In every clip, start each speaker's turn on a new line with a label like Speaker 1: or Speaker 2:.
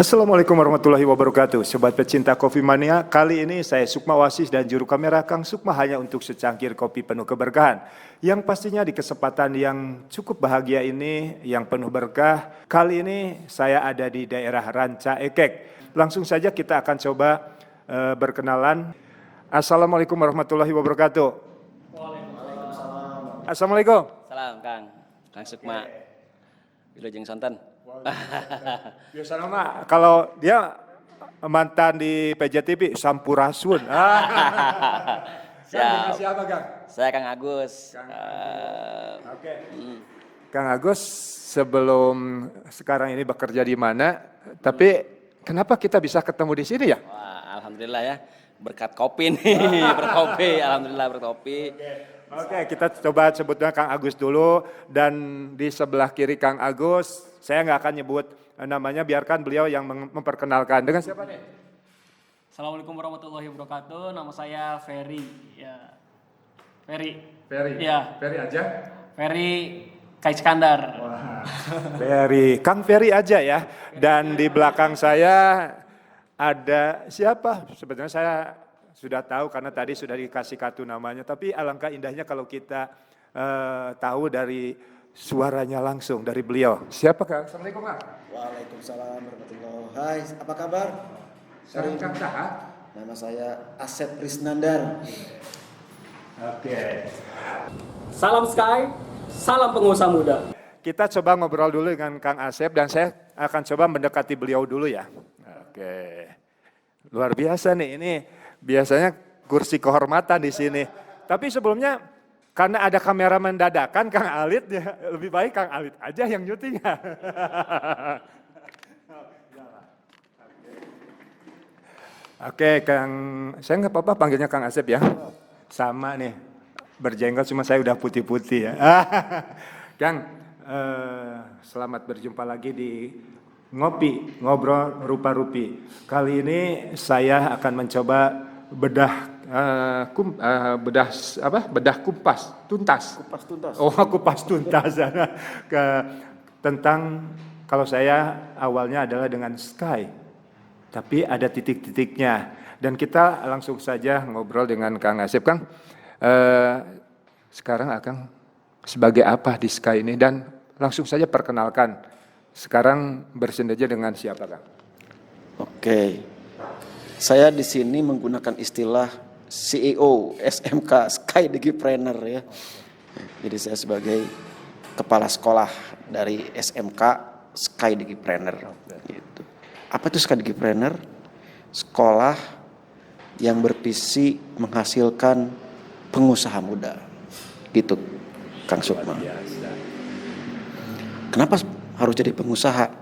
Speaker 1: Assalamualaikum warahmatullahi wabarakatuh. Sobat pecinta Kopi Mania, kali ini saya Sukma Wasis dan juru kamera Kang Sukma hanya untuk secangkir kopi penuh keberkahan. Yang pastinya di kesempatan yang cukup bahagia ini, yang penuh berkah, kali ini saya ada di daerah Ranca Ekek. Langsung saja kita akan coba berkenalan. Assalamualaikum warahmatullahi wabarakatuh. Waalaikumsalam. Assalamualaikum.
Speaker 2: Salam Kang Sukma. Wilujeng Sonten.
Speaker 1: Biasa nama kalau dia mantan di PJTV Sampurasun.
Speaker 2: Siap.
Speaker 1: Siapa Kang?
Speaker 2: Saya Kang Agus.
Speaker 1: Oke. Kang Agus sebelum sekarang ini bekerja di mana? Tapi kenapa kita bisa ketemu di sini ya?
Speaker 2: Wah, alhamdulillah ya. Berkat kopi nih, berkopi. Alhamdulillah berkopi.
Speaker 1: Oke, kita coba sebutnya Kang Agus dulu, dan di sebelah kiri Kang Agus, saya nggak akan nyebut namanya, biarkan beliau yang memperkenalkan. Dengan siapa nih?
Speaker 3: Assalamualaikum warahmatullahi wabarakatuh. Nama saya Ferry. Ya, Ferry.
Speaker 1: Ferry.
Speaker 3: Ya.
Speaker 1: Ferry aja.
Speaker 3: Ferry Kai Iskandar.
Speaker 1: Wah, Ferry, Kang Ferry aja ya. Dan di belakang saya ada siapa? Sebenarnya saya sudah tahu karena tadi sudah dikasih kartu namanya. Tapi alangkah indahnya kalau kita tahu dari suaranya langsung dari beliau. Siapa Kang? Assalamualaikum Kang.
Speaker 4: Waalaikumsalam warahmatullahi. Hai, apa kabar?
Speaker 1: Saya Kang Saha.
Speaker 4: Nama saya Asep Risnandar.
Speaker 1: Oke.
Speaker 3: Salam Sky, salam pengusaha muda.
Speaker 1: Kita coba ngobrol dulu dengan Kang Asep dan saya akan coba mendekati beliau dulu ya. Oke. Luar biasa nih, ini biasanya kursi kehormatan di sini. Tapi sebelumnya karena ada kameramen dadakan Kang Alit ya, lebih baik Kang Alit aja yang nyuting ya. Oke, Kang, saya nggak apa-apa panggilnya Kang Asep ya. Sama nih, berjenggot cuma saya udah putih-putih ya. Kang, selamat berjumpa lagi di Ngopi, Ngobrol Rupa-Rupi. Kali ini saya akan mencoba bedah kupas tuntas.
Speaker 4: Kupas tuntas.
Speaker 1: Oh, kupas tuntas. Tentang, kalau saya awalnya adalah dengan Sky, tapi ada titik-titiknya. Dan kita langsung saja ngobrol dengan Kang Asep. Kang, sekarang Akang sebagai apa di Sky ini? Dan langsung saja perkenalkan, sekarang bersendaja dengan siapa Kang?
Speaker 4: Oke. Saya di sini menggunakan istilah CEO SMK Sky Digipreneur ya. Jadi saya sebagai kepala sekolah dari SMK Sky Digipreneur. Gitu. Apa itu Sky Digipreneur? Sekolah yang bervisi menghasilkan pengusaha muda. Gitu, Kang Sukma. Kenapa harus jadi pengusaha?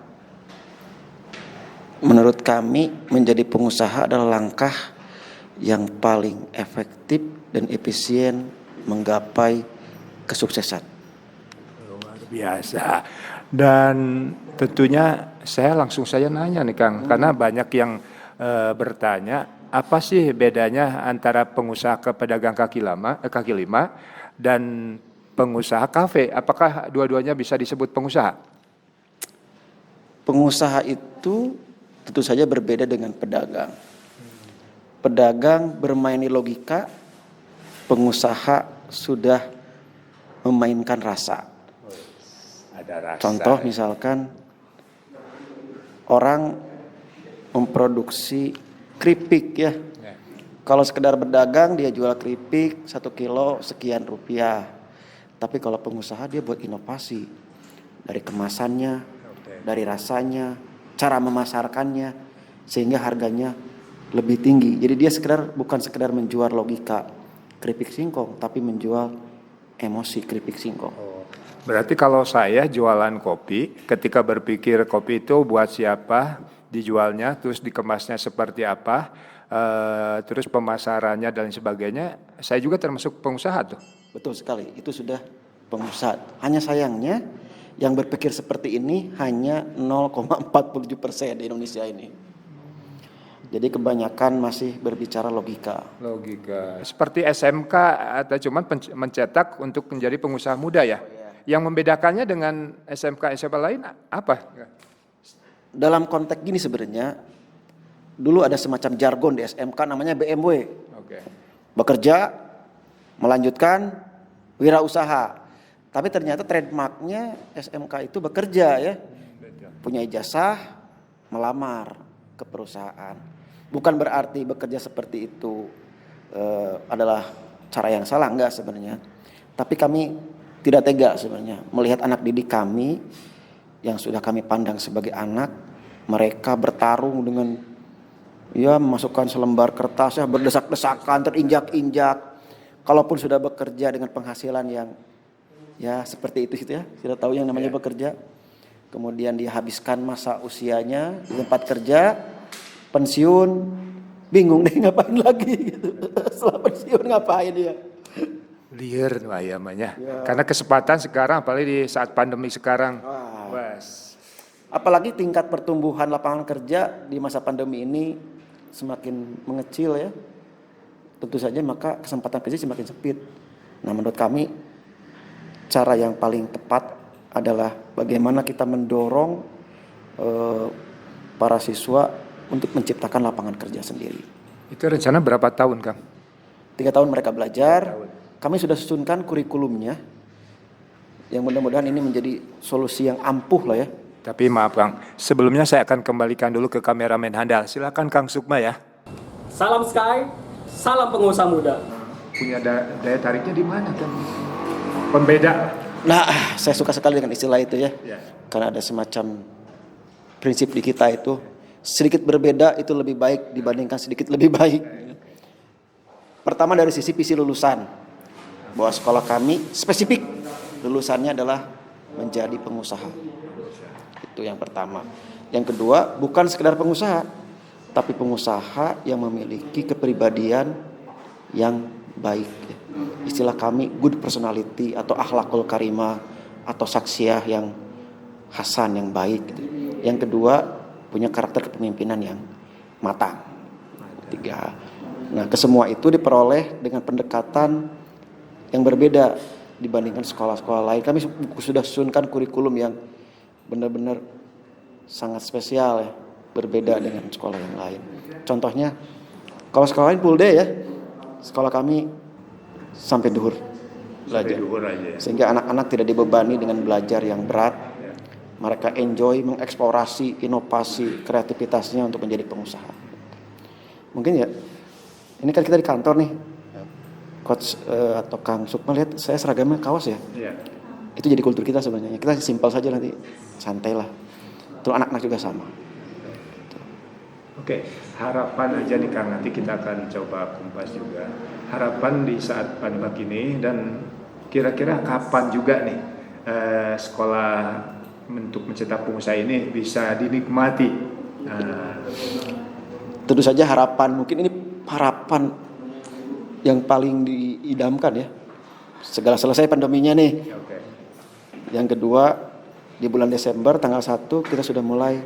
Speaker 4: Menurut kami menjadi pengusaha adalah langkah yang paling efektif dan efisien menggapai kesuksesan.
Speaker 1: Luar biasa. Dan tentunya saya langsung saja nanya nih Kang, karena banyak yang bertanya, apa sih bedanya antara pengusaha pedagang kaki lima dan pengusaha kafe? Apakah dua-duanya bisa disebut pengusaha?
Speaker 4: Pengusaha itu tentu saja berbeda dengan pedagang. Pedagang bermain di logika, pengusaha sudah memainkan rasa.
Speaker 1: Ada rasa.
Speaker 4: Contoh misalkan orang memproduksi keripik ya. Kalau sekedar berdagang dia jual keripik 1 kilo sekian rupiah. Tapi kalau pengusaha dia buat inovasi dari kemasannya, dari rasanya, cara memasarkannya sehingga harganya lebih tinggi. Jadi dia bukan sekedar menjual logika keripik singkong, tapi menjual emosi keripik singkong.
Speaker 1: Berarti kalau saya jualan kopi, ketika berpikir kopi itu buat siapa, dijualnya, terus dikemasnya seperti apa, terus pemasarannya dan sebagainya, saya juga termasuk pengusaha tuh.
Speaker 4: Betul sekali, itu sudah pengusaha. Hanya sayangnya yang berpikir seperti ini hanya 0,47% di Indonesia ini. Jadi kebanyakan masih berbicara logika.
Speaker 1: Logika. Seperti SMK atau cuman mencetak untuk menjadi pengusaha muda ya. Yang membedakannya dengan SMK lain apa?
Speaker 4: dalam konteks gini sebenarnya, dulu ada semacam jargon di SMK namanya BMW.
Speaker 1: Oke.
Speaker 4: Bekerja, melanjutkan, wirausaha. Tapi ternyata trademarknya SMK itu bekerja ya. Punya ijazah, melamar ke perusahaan. Bukan berarti bekerja seperti itu adalah cara yang salah, enggak sebenarnya. Tapi kami tidak tega sebenarnya melihat anak didik kami yang sudah kami pandang sebagai anak, mereka bertarung dengan ya memasukkan selembar kertas ya berdesak-desakan, terinjak-injak. Kalaupun sudah bekerja dengan penghasilan yang ya seperti itu gitu ya, sudah tahu yang namanya bekerja. Kemudian dia habiskan masa usianya di tempat kerja, pensiun, bingung deh ngapain lagi gitu. Setelah pensiun ngapain dia?
Speaker 1: Liar ayamnya. Karena kesempatan sekarang apalagi di saat pandemi sekarang.
Speaker 4: Wah.
Speaker 1: Wes.
Speaker 4: Apalagi tingkat pertumbuhan lapangan kerja di masa pandemi ini semakin mengecil ya. Tentu saja maka kesempatan kerja semakin sempit. Nah, menurut kami cara yang paling tepat adalah bagaimana kita mendorong para siswa untuk menciptakan lapangan kerja sendiri.
Speaker 1: Itu rencana berapa tahun, Kang?
Speaker 4: 3 tahun mereka belajar. Kami sudah susunkan kurikulumnya. Yang mudah-mudahan ini menjadi solusi yang ampuh lah ya.
Speaker 1: Tapi maaf, Kang. Sebelumnya saya akan kembalikan dulu ke kameramen handal. Silakan Kang Sukma ya.
Speaker 3: Salam Sky, salam pengusaha muda.
Speaker 1: Punya daya tariknya di mana, Kang? Pembeda.
Speaker 4: Nah, saya suka sekali dengan istilah itu ya.
Speaker 1: Ya.
Speaker 4: Karena ada semacam prinsip di kita itu, sedikit berbeda itu lebih baik dibandingkan sedikit lebih baik. Pertama dari sisi visi lulusan, bahwa sekolah kami spesifik lulusannya adalah menjadi pengusaha. Itu yang pertama. Yang kedua, bukan sekedar pengusaha, tapi pengusaha yang memiliki kepribadian yang baik. Istilah kami good personality atau akhlakul karimah atau saksiyah yang hasan, yang baik. Yang kedua, punya karakter kepemimpinan yang matang. Tiga. Nah, kesemua itu diperoleh dengan pendekatan yang berbeda dibandingkan sekolah-sekolah lain. Kami sudah susunkan kurikulum yang benar-benar sangat spesial ya, berbeda dengan sekolah yang lain. Contohnya, kalau sekolah lain full day ya, sekolah kami sampai duhur belajar. Sehingga anak-anak tidak dibebani dengan belajar yang berat. Mereka enjoy mengeksplorasi inovasi kreativitasnya untuk menjadi pengusaha. Mungkin ya, ini kan kita di kantor nih, Coach atau Kang Sukma lihat saya seragamnya kaos ya.
Speaker 1: Iya.
Speaker 4: Itu jadi kultur kita sebenarnya. Kita simpel saja nanti, santai lah. Terus anak-anak juga sama.
Speaker 1: Oke, harapan aja nih Kang, nanti kita akan coba kumpas juga. Harapan di saat pandemi ini dan kira-kira kapan juga nih sekolah untuk mencetak pengusaha ini bisa dinikmati.
Speaker 4: Tentu saja harapan, mungkin ini harapan yang paling diidamkan ya. Segala selesai pandeminya nih.
Speaker 1: Oke.
Speaker 4: Yang kedua, di bulan Desember tanggal 1 kita sudah mulai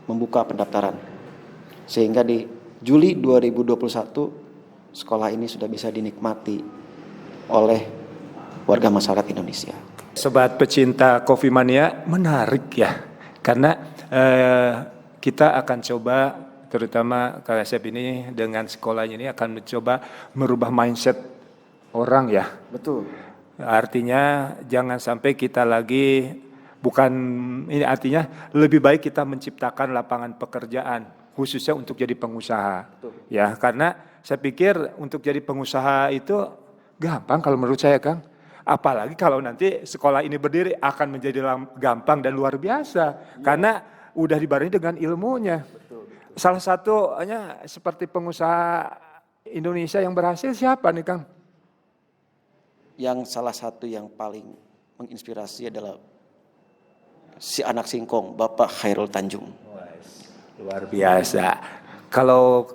Speaker 4: membuka pendaftaran. Sehingga di Juli 2021 sekolah ini sudah bisa dinikmati oleh warga masyarakat Indonesia.
Speaker 1: Sobat pecinta Coffee Mania, menarik ya. Karena kita akan coba, terutama KSF ini dengan sekolahnya ini akan mencoba merubah mindset orang ya.
Speaker 4: Betul.
Speaker 1: Artinya jangan sampai kita lagi, bukan ini artinya lebih baik kita menciptakan lapangan pekerjaan khususnya untuk jadi pengusaha.
Speaker 4: Betul.
Speaker 1: Ya, karena saya pikir untuk jadi pengusaha itu gampang kalau menurut saya, Kang. Apalagi kalau nanti sekolah ini berdiri akan menjadi gampang dan luar biasa karena udah dibarengi dengan ilmunya.
Speaker 4: Betul.
Speaker 1: Salah satunya seperti pengusaha Indonesia yang berhasil siapa nih, Kang?
Speaker 4: Yang salah satu yang paling menginspirasi adalah si anak singkong, Bapak Khairul Tanjung.
Speaker 1: Luar biasa. Kalau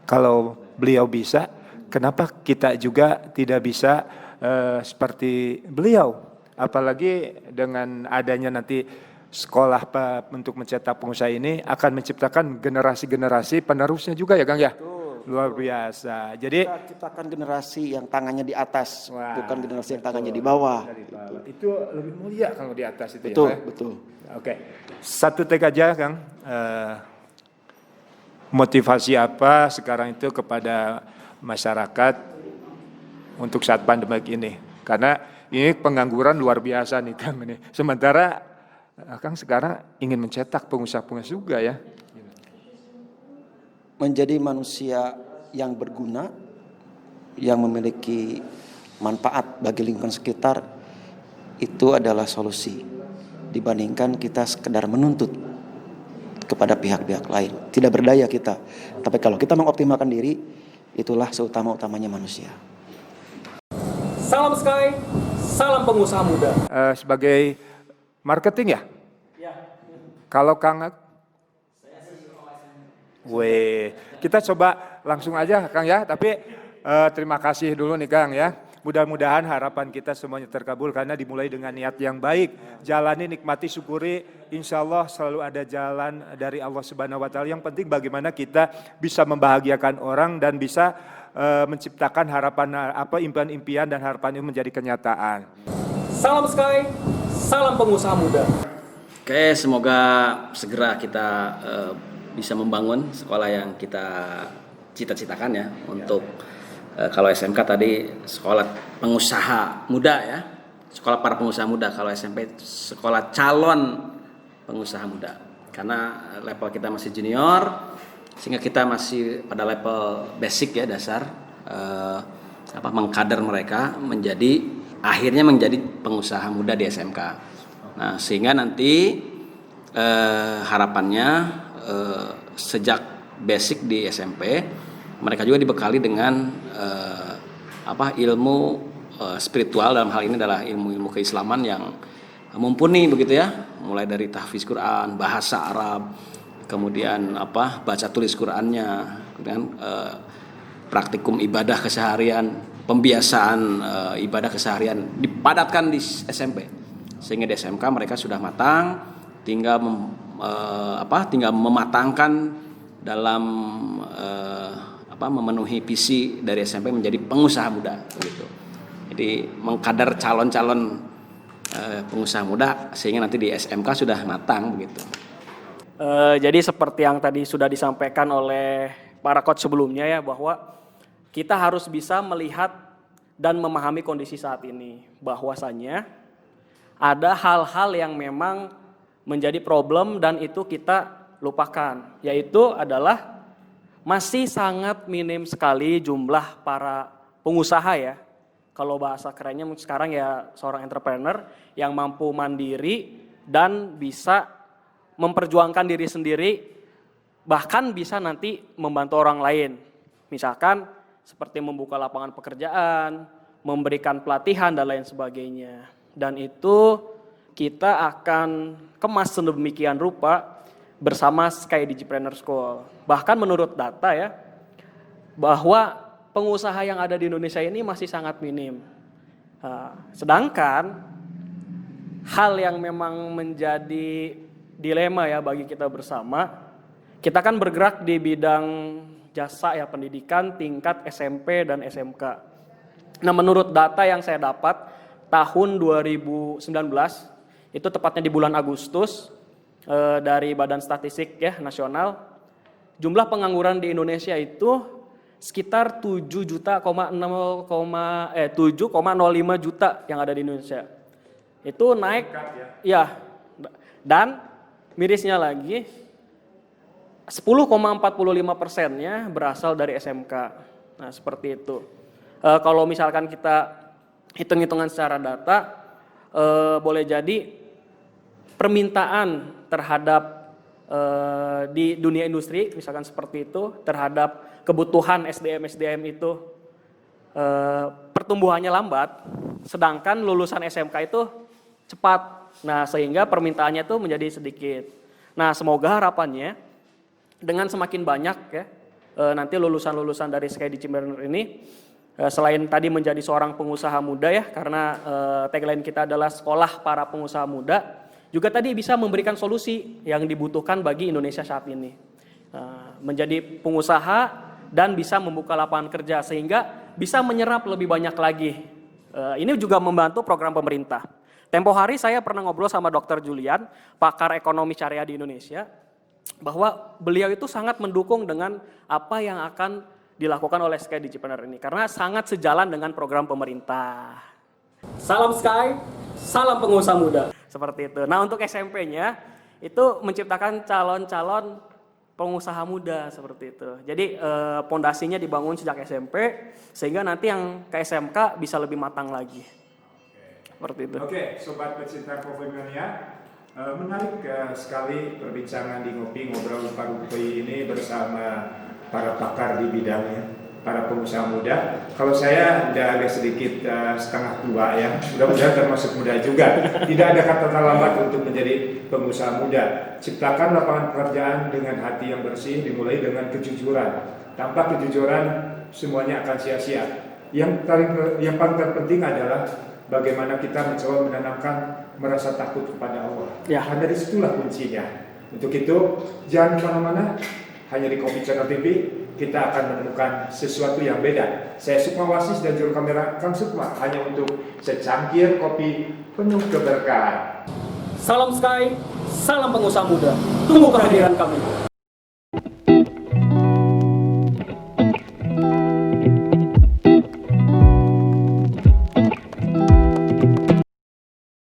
Speaker 1: kalau beliau bisa, kenapa kita juga tidak bisa seperti beliau? Apalagi dengan adanya nanti sekolah untuk mencetak pengusaha ini akan menciptakan generasi-generasi penerusnya juga ya, Kang ya. Luar biasa. Jadi
Speaker 4: Kita ciptakan generasi yang tangannya di atas,
Speaker 1: wah,
Speaker 4: bukan generasi yang tangannya di bawah.
Speaker 1: dari bawah. Itu lebih mulia kalau di atas itu
Speaker 4: Betul,
Speaker 1: ya.
Speaker 4: betul.
Speaker 1: Oke. Satu take aja Kang. Motivasi apa sekarang itu kepada masyarakat untuk saat pandemi ini? Karena ini pengangguran luar biasa nih Kang ini. Sementara Kang sekarang ingin mencetak pengusaha-pengusaha juga ya.
Speaker 4: Menjadi manusia yang berguna, yang memiliki manfaat bagi lingkungan sekitar, itu adalah solusi dibandingkan kita sekedar menuntut kepada pihak-pihak lain. Tidak berdaya kita, tapi kalau kita mengoptimalkan diri, itulah seutama-utamanya manusia.
Speaker 3: Salam Sky, salam pengusaha muda.
Speaker 1: Sebagai marketing ya? Kalau Kang, kita coba langsung aja Kang ya, tapi terima kasih dulu nih Kang ya. Mudah-mudahan harapan kita semuanya terkabul karena dimulai dengan niat yang baik. Jalani, nikmati, syukuri, insya Allah selalu ada jalan dari Allah Subhanahu wa Ta'ala. Yang penting bagaimana kita bisa membahagiakan orang dan bisa menciptakan harapan, impian-impian dan harapan itu menjadi kenyataan.
Speaker 3: Salam Sky, salam pengusaha muda.
Speaker 2: Oke, semoga segera kita bisa membangun sekolah yang kita cita-citakan ya. Untuk kalau SMK tadi sekolah pengusaha muda ya, sekolah para pengusaha muda. Kalau SMP sekolah calon pengusaha muda. Karena level kita masih junior, sehingga kita masih pada level basic ya, dasar mengkader mereka akhirnya menjadi pengusaha muda di SMK. Nah, sehingga nanti harapannya sejak basic di SMP mereka juga dibekali dengan ilmu spiritual, dalam hal ini adalah ilmu-ilmu keislaman yang mumpuni begitu ya, mulai dari tahfiz Quran, bahasa Arab, kemudian baca tulis Qurannya, kemudian praktikum ibadah keseharian, pembiasaan ibadah keseharian dipadatkan di SMP, sehingga di SMK mereka sudah matang, tinggal mematangkan dalam memenuhi visi dari SMP menjadi pengusaha muda begitu. Jadi mengkader calon-calon pengusaha muda sehingga nanti di SMK sudah matang begitu.
Speaker 5: Jadi seperti yang tadi sudah disampaikan oleh para coach sebelumnya ya, bahwa kita harus bisa melihat dan memahami kondisi saat ini, bahwasanya ada hal-hal yang memang menjadi problem dan itu kita lupakan, yaitu adalah masih sangat minim sekali jumlah para pengusaha ya. Kalau bahasa kerennya sekarang ya seorang entrepreneur yang mampu mandiri dan bisa memperjuangkan diri sendiri, bahkan bisa nanti membantu orang lain. Misalkan seperti membuka lapangan pekerjaan, memberikan pelatihan dan lain sebagainya. Dan itu kita akan kemas sedemikian rupa bersama Sky Digipreneur School. Bahkan menurut data ya, bahwa pengusaha yang ada di Indonesia ini masih sangat minim. Sedangkan hal yang memang menjadi dilema ya bagi kita bersama, kita kan bergerak di bidang jasa ya, pendidikan tingkat SMP dan SMK. Nah, menurut data yang saya dapat tahun 2019, itu tepatnya di bulan Agustus, dari Badan Statistik ya Nasional, jumlah pengangguran di Indonesia itu sekitar 7,05 juta yang ada di Indonesia. Itu naik ya. Dan mirisnya lagi 10,45%-nya berasal dari SMK. Nah, seperti itu. Kalau misalkan kita hitung-hitungan secara data, boleh jadi permintaan terhadap di dunia industri, misalkan seperti itu, terhadap kebutuhan SDM itu pertumbuhannya lambat, sedangkan lulusan SMK itu cepat. Nah, sehingga permintaannya itu menjadi sedikit. Nah, semoga harapannya dengan semakin banyak ya nanti lulusan-lulusan dari Sky Digipreneur ini, selain tadi menjadi seorang pengusaha muda ya, karena tagline kita adalah sekolah para pengusaha muda, juga tadi bisa memberikan solusi yang dibutuhkan bagi Indonesia saat ini. Menjadi pengusaha dan bisa membuka lapangan kerja sehingga bisa menyerap lebih banyak lagi. Ini juga membantu program pemerintah. Tempo hari saya pernah ngobrol sama Dr. Julian, pakar ekonomi syariah di Indonesia, bahwa beliau itu sangat mendukung dengan apa yang akan dilakukan oleh Sky Digipreneur ini karena sangat sejalan dengan program pemerintah.
Speaker 3: Salam Sky, salam pengusaha muda.
Speaker 5: Seperti itu. Nah, untuk SMP-nya itu menciptakan calon-calon pengusaha muda seperti itu. Jadi pondasinya dibangun sejak SMP sehingga nanti yang ke SMK bisa lebih matang lagi. Seperti itu.
Speaker 1: Oke, sobat pecinta Coffee Mania, menarik sekali perbincangan di Ngopi Ngobrol Parupi ini bersama para pakar di bidangnya, para pengusaha muda. Kalau saya udah agak sedikit setengah tua ya, mudah-mudahan termasuk muda juga. Tidak ada kata terlambat untuk menjadi pengusaha muda. Ciptakan lapangan pekerjaan dengan hati yang bersih, dimulai dengan kejujuran. Tanpa kejujuran, semuanya akan sia-sia. Yang paling terpenting adalah bagaimana kita mencoba menanamkan merasa takut kepada Allah.
Speaker 5: Ya.
Speaker 1: Karena disitulah kuncinya. Untuk itu, jangan kemana-mana. Hanya di Kopi Channel TV, kita akan menemukan sesuatu yang beda. Saya Sukma Wasis dan juru kamera Kang Sukma, hanya untuk secangkir kopi penuh keberkahan.
Speaker 3: Salam Sky, salam pengusaha muda. Tunggu kehadiran kami.